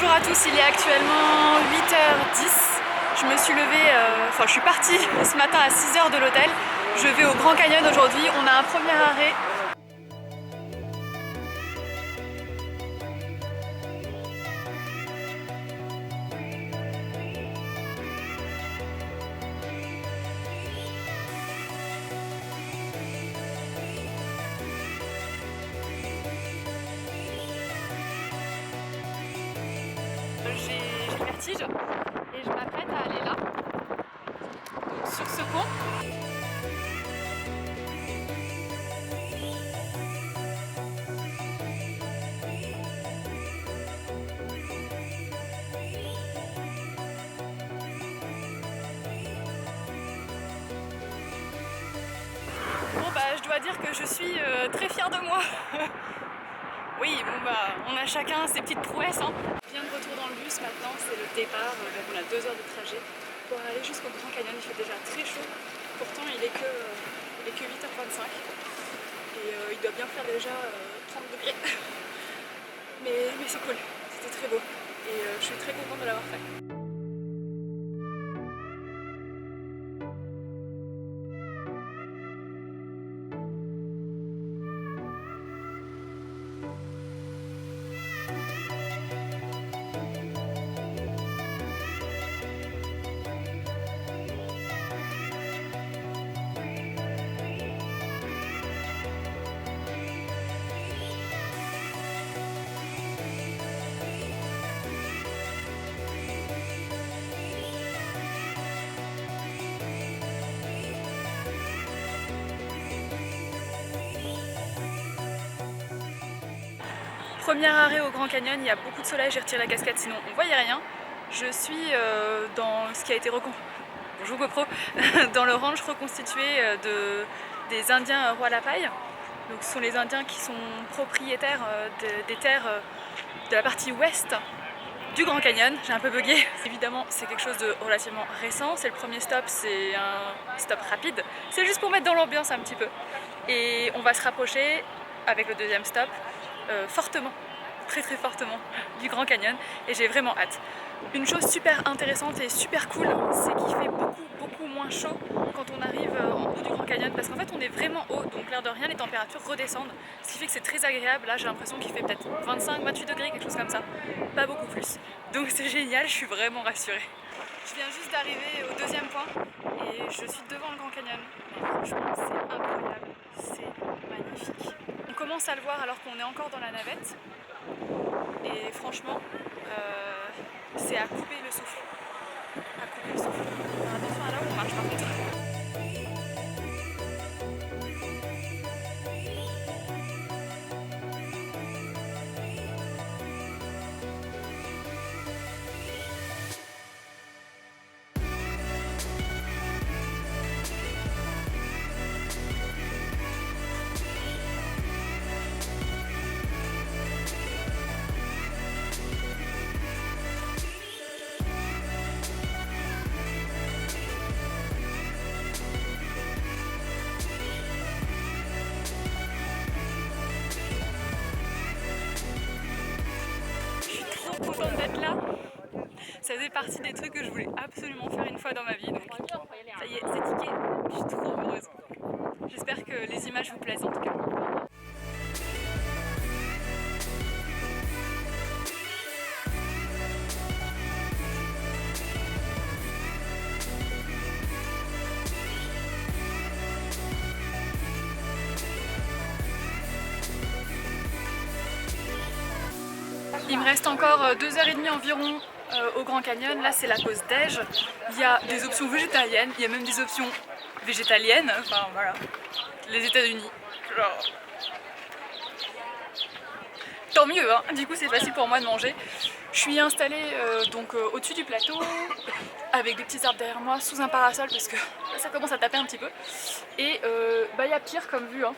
Bonjour à tous, il est actuellement 8h10. Je me suis levée, je suis partie ce matin à 6h de l'hôtel. Je vais au Grand Canyon aujourd'hui, on a un premier arrêt. J'ai le vertige et je m'apprête à aller là, donc sur ce pont. Bon bah je dois dire que je suis très fière de moi. Oui, bon bah on a chacun ses petites prouesses. Hein. Je viens de retour dans le bus maintenant, c'est le départ, donc on a 2 heures de trajet pour aller jusqu'au Grand Canyon. Il fait déjà très chaud, pourtant il est que 8h25 et il doit bien faire déjà 30 degrés. Mais c'est cool, c'était très beau et je suis très contente de l'avoir fait. Premier arrêt au Grand Canyon, il y a beaucoup de soleil, j'ai retiré la casquette sinon on voyait rien. Je suis dans ce qui a été bonjour GoPro, dans le ranch reconstitué des Indiens Roi la Paille. Donc ce sont les Indiens qui sont propriétaires des terres de la partie ouest du Grand Canyon. J'ai un peu bugué. Évidemment c'est quelque chose de relativement récent, c'est le premier stop, c'est un stop rapide. C'est juste pour mettre dans l'ambiance un petit peu. Et on va se rapprocher avec le deuxième stop fortement, très fortement du Grand Canyon et j'ai vraiment hâte. Une chose super intéressante et super cool, c'est qu'il fait beaucoup moins chaud quand on arrive en haut du Grand Canyon parce qu'en fait on est vraiment haut, donc l'air de rien les températures redescendent, ce qui fait que c'est très agréable. Là j'ai l'impression qu'il fait peut-être 25-28 degrés, quelque chose comme ça, pas beaucoup plus. Donc c'est génial, je suis vraiment rassurée. Je viens juste d'arriver au deuxième point et je suis devant le Grand Canyon. Mais franchement c'est incroyable, c'est magnifique. On commence à le voir alors qu'on est encore dans la navette et franchement c'est à couper le souffle. À couper le souffle. Alors attention à là où on marche par contre. Contente d'être là. Ça faisait partie des trucs que je voulais absolument faire une fois dans ma vie. Donc ça y est, c'est ticket. Je suis trop heureuse. J'espère que les images vous plaisent en tout cas. Il me reste encore 2h30 environ au Grand Canyon. Là c'est la pause déj. Il y a des options végétariennes, il y a même des options végétaliennes. Enfin voilà, les États-Unis. Genre... Tant mieux, hein. Du coup c'est facile pour moi de manger. Je suis installée au-dessus du plateau avec des petits arbres derrière moi sous un parasol parce que là, ça commence à taper un petit peu. Et y a pire comme vue. Hein.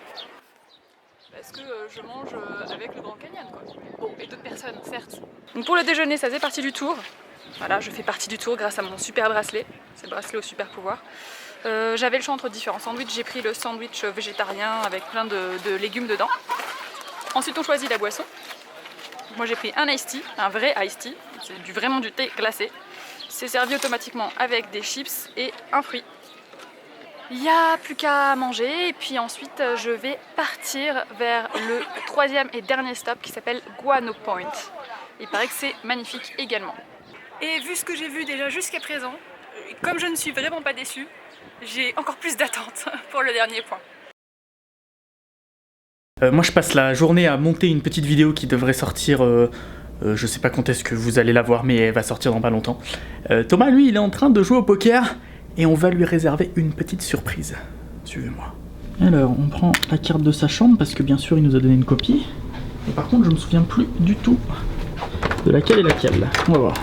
Parce que je mange avec le Grand Canyon quoi. Bon, et d'autres personnes certes. Donc pour le déjeuner ça faisait partie du tour. Voilà, je fais partie du tour grâce à mon super bracelet. C'est le bracelet au super pouvoir. J'avais le choix entre différents sandwichs. J'ai pris le sandwich végétarien avec plein de légumes dedans. Ensuite on choisit la boisson. Moi j'ai pris un iced tea, un vrai iced tea, c'est vraiment du thé glacé. C'est servi automatiquement avec des chips et un fruit. Il n'y a plus qu'à manger et puis ensuite je vais partir vers le troisième et dernier stop qui s'appelle Guano Point. Il paraît que c'est magnifique également. Et vu ce que j'ai vu déjà jusqu'à présent, comme je ne suis vraiment pas déçue, j'ai encore plus d'attente pour le dernier point. Moi je passe la journée à monter une petite vidéo qui devrait sortir, je sais pas quand est-ce que vous allez la voir, mais elle va sortir dans pas longtemps. Thomas lui il est en train de jouer au poker et on va lui réserver une petite surprise. Suivez-moi. Alors on prend la carte de sa chambre parce que bien sûr il nous a donné une copie. Et par contre je me souviens plus du tout de laquelle est laquelle. On va voir.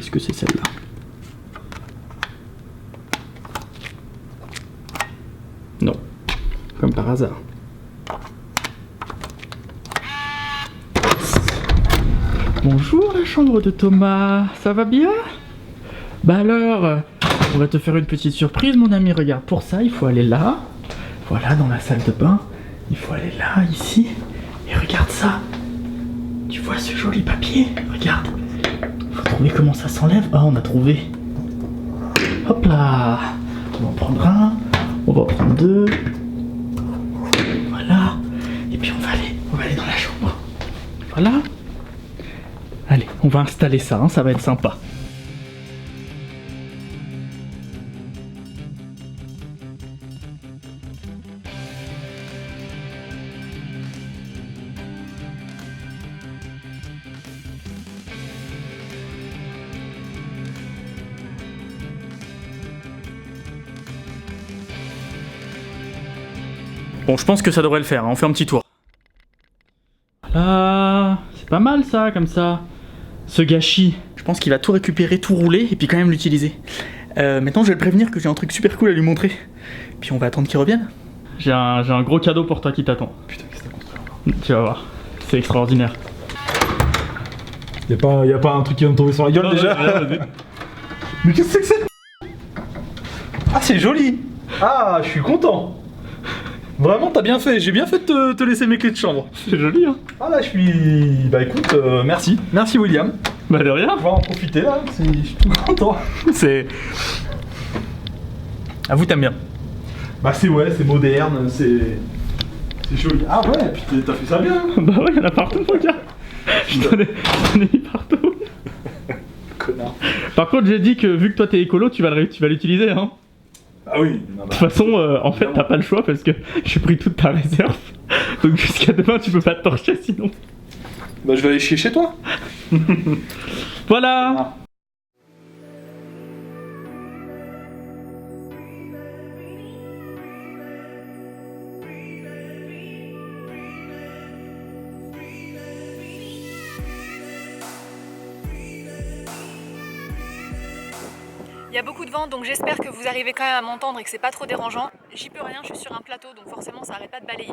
Est-ce que c'est celle-là? Non, comme par hasard. Bonjour la chambre de Thomas, ça va bien? Bah alors, on va te faire une petite surprise mon ami, regarde, pour ça il faut aller là, voilà dans la salle de bain, il faut aller là, ici, et regarde ça. Tu vois ce joli papier? Regarde, faut trouver comment ça s'enlève. Ah on a trouvé. Hop là, on va en prendre un. On va en prendre deux. Voilà. Et puis on va aller dans la chambre. Voilà. Allez, on va installer ça, hein, ça va être sympa. Bon, je pense que ça devrait le faire, hein. On fait un petit tour. Voilà, c'est pas mal ça, comme ça. Ce gâchis, je pense qu'il va tout récupérer, tout rouler, et puis quand même l'utiliser. Maintenant, je vais le prévenir que j'ai un truc super cool à lui montrer. Puis on va attendre qu'il revienne. J'ai un gros cadeau pour toi qui t'attend. Putain, qu'est-ce que t'as construit encore? Tu vas voir, c'est extraordinaire. Y'a pas un truc qui va me tomber sur la gueule déjà? Mais qu'est-ce que c'est que c'est? Ah, c'est joli! Ah, je suis content! Vraiment, t'as bien fait, j'ai bien fait de te laisser mes clés de chambre. C'est joli, hein? Ah là, je suis... Bah écoute, merci. Merci William. Bah de rien. On va en profiter là, je suis tout content. C'est... Ah, vous t'aimes bien? Bah c'est moderne, c'est joli. Ah ouais, puis t'as fait ça bien. Bah ouais, y'en a partout, regarde. J'en ai mis partout. Connard. Par contre, j'ai dit que vu que toi t'es écolo, tu vas l'utiliser, hein. Ah oui. De toute façon, en fait, t'as pas le choix parce que j'ai pris toute ta réserve. Donc jusqu'à demain, tu peux pas te torcher sinon. Bah je vais aller chier chez toi. Voilà. Ah. Il y a beaucoup de vent, donc j'espère que vous arrivez quand même à m'entendre et que c'est pas trop dérangeant. J'y peux rien, je suis sur un plateau, donc forcément ça arrête pas de balayer.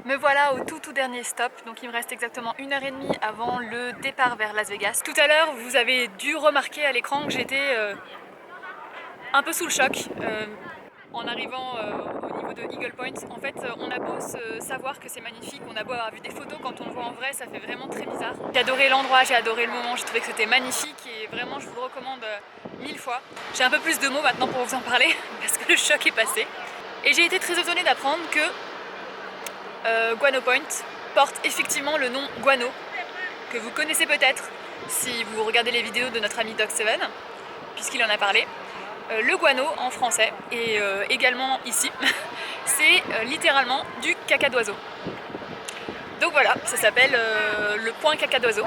Me voilà au tout dernier stop, donc il me reste exactement 1h30 avant le départ vers Las Vegas. Tout à l'heure, vous avez dû remarquer à l'écran que j'étais un peu sous le choc. En arrivant au niveau de Eagle Point, en fait on a beau savoir que c'est magnifique, on a beau avoir vu des photos, quand on le voit en vrai ça fait vraiment très bizarre. J'ai adoré l'endroit, j'ai adoré le moment, j'ai trouvé que c'était magnifique et vraiment je vous le recommande 1000 fois. J'ai un peu plus de mots maintenant pour vous en parler parce que le choc est passé. Et j'ai été très étonnée d'apprendre que Guano Point porte effectivement le nom Guano, que vous connaissez peut-être si vous regardez les vidéos de notre ami Doc7, puisqu'il en a parlé. Le guano en français et également ici, c'est littéralement du caca d'oiseau. Donc voilà, ça s'appelle le point caca d'oiseau.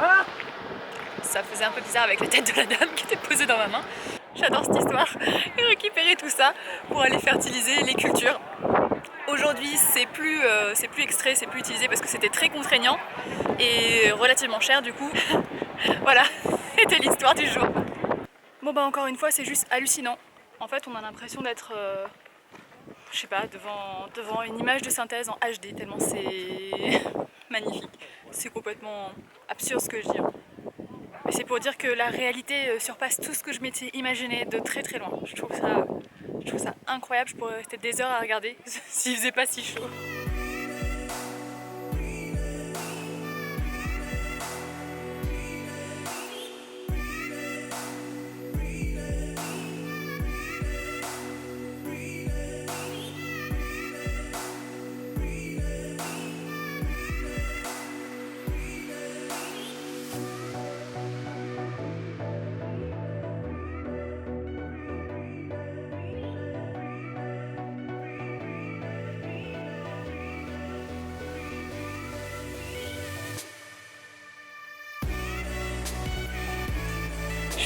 Ça faisait un peu bizarre avec la tête de la dame qui était posée dans ma main. J'adore cette histoire et récupérer tout ça pour aller fertiliser les cultures. Aujourd'hui c'est plus extrait, c'est plus utilisé parce que c'était très contraignant et relativement cher du coup. Voilà, c'était l'histoire du jour. Bon bah encore une fois c'est juste hallucinant. En fait on a l'impression d'être, je sais pas, devant une image de synthèse en HD tellement c'est magnifique. C'est complètement absurde ce que je dis. Mais c'est pour dire que la réalité surpasse tout ce que je m'étais imaginé de très très loin. Je trouve ça incroyable, je pourrais rester des heures à regarder s'il faisait pas si chaud.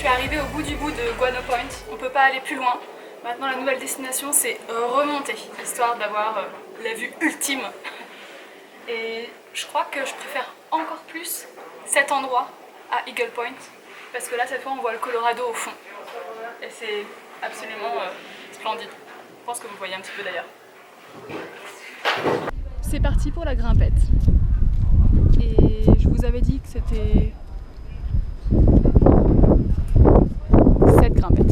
suis arrivée au bout du bout de Guano Point, on peut pas aller plus loin. Maintenant la nouvelle destination c'est remonter, histoire d'avoir la vue ultime. Et je crois que je préfère encore plus cet endroit à Eagle Point, parce que là cette fois on voit le Colorado au fond. Et c'est absolument splendide. Je pense que vous voyez un petit peu d'ailleurs. C'est parti pour la grimpette. Et je vous avais dit que c'était cette grimpette.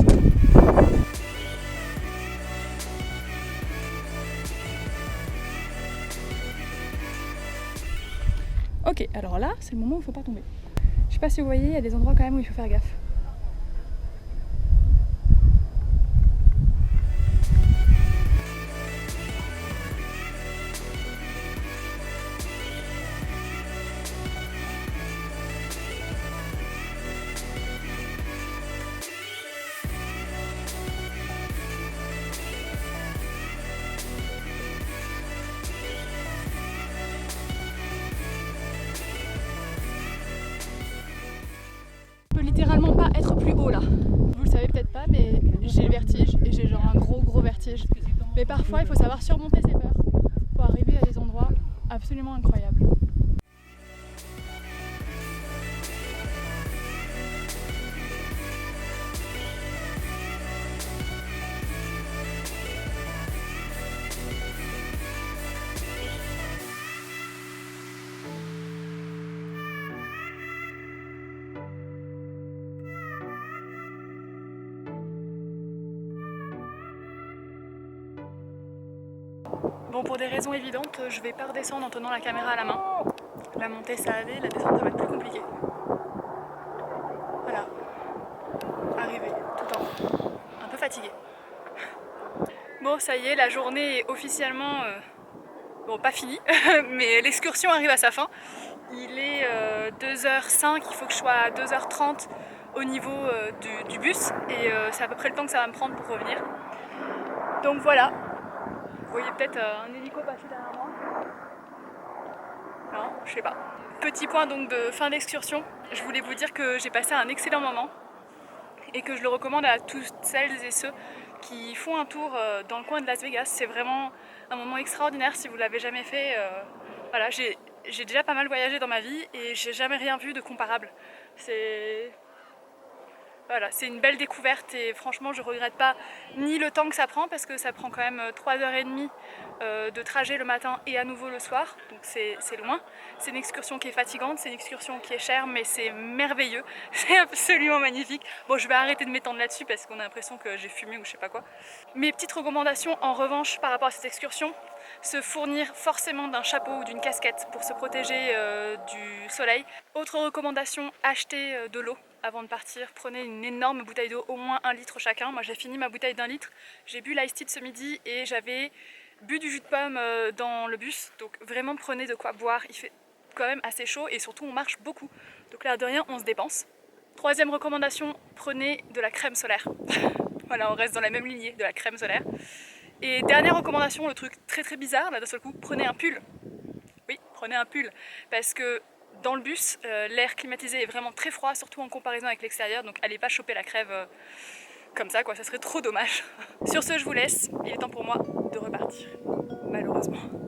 Ok, alors là, c'est le moment où il ne faut pas tomber. Je sais pas si vous voyez, il y a des endroits quand même où il faut faire gaffe. Littéralement pas être plus haut là. Vous le savez peut-être pas, mais j'ai le vertige et j'ai genre un gros vertige. Mais parfois il faut savoir surmonter ses peurs pour arriver à des endroits absolument incroyables. Bon, pour des raisons évidentes, je vais pas redescendre en tenant la caméra à la main. La montée ça allait, la descente ça va être plus compliqué. Voilà. Arrivé, tout en haut. Un peu fatiguée. Bon, ça y est, la journée est officiellement... bon, pas finie, mais l'excursion arrive à sa fin. Il est 2h05, il faut que je sois à 2h30 au niveau du bus. Et c'est à peu près le temps que ça va me prendre pour revenir. Donc voilà. Vous voyez peut-être un hélico passer derrière moi. Non, je sais pas. Petit point donc de fin d'excursion. Je voulais vous dire que j'ai passé un excellent moment et que je le recommande à toutes celles et ceux qui font un tour dans le coin de Las Vegas. C'est vraiment un moment extraordinaire si vous l'avez jamais fait. Voilà, j'ai déjà pas mal voyagé dans ma vie et j'ai jamais rien vu de comparable. Voilà, c'est une belle découverte et franchement je regrette pas ni le temps que ça prend parce que ça prend quand même 3h30 de trajet le matin et à nouveau le soir, donc c'est loin. C'est une excursion qui est fatigante, c'est une excursion qui est chère mais c'est merveilleux, c'est absolument magnifique. Bon, je vais arrêter de m'étendre là-dessus parce qu'on a l'impression que j'ai fumé ou je sais pas quoi. Mes petites recommandations en revanche par rapport à cette excursion, se fournir forcément d'un chapeau ou d'une casquette pour se protéger du soleil. Autre recommandation, acheter de l'eau avant de partir. Prenez une énorme bouteille d'eau, au moins 1 litre chacun. Moi j'ai fini ma bouteille d'1 litre, j'ai bu l'ice tea de ce midi et j'avais bu du jus de pomme dans le bus. Donc vraiment prenez de quoi boire, il fait quand même assez chaud et surtout on marche beaucoup. Donc l'air de rien on se dépense. Troisième recommandation, prenez de la crème solaire. Voilà, on reste dans la même lignée de la crème solaire. Et dernière recommandation, le truc très bizarre, là d'un seul coup, prenez un pull. Oui, prenez un pull, parce que dans le bus, l'air climatisé est vraiment très froid, surtout en comparaison avec l'extérieur, donc allez pas choper la crève comme ça, quoi, ça serait trop dommage. Sur ce, je vous laisse, il est temps pour moi de repartir, malheureusement.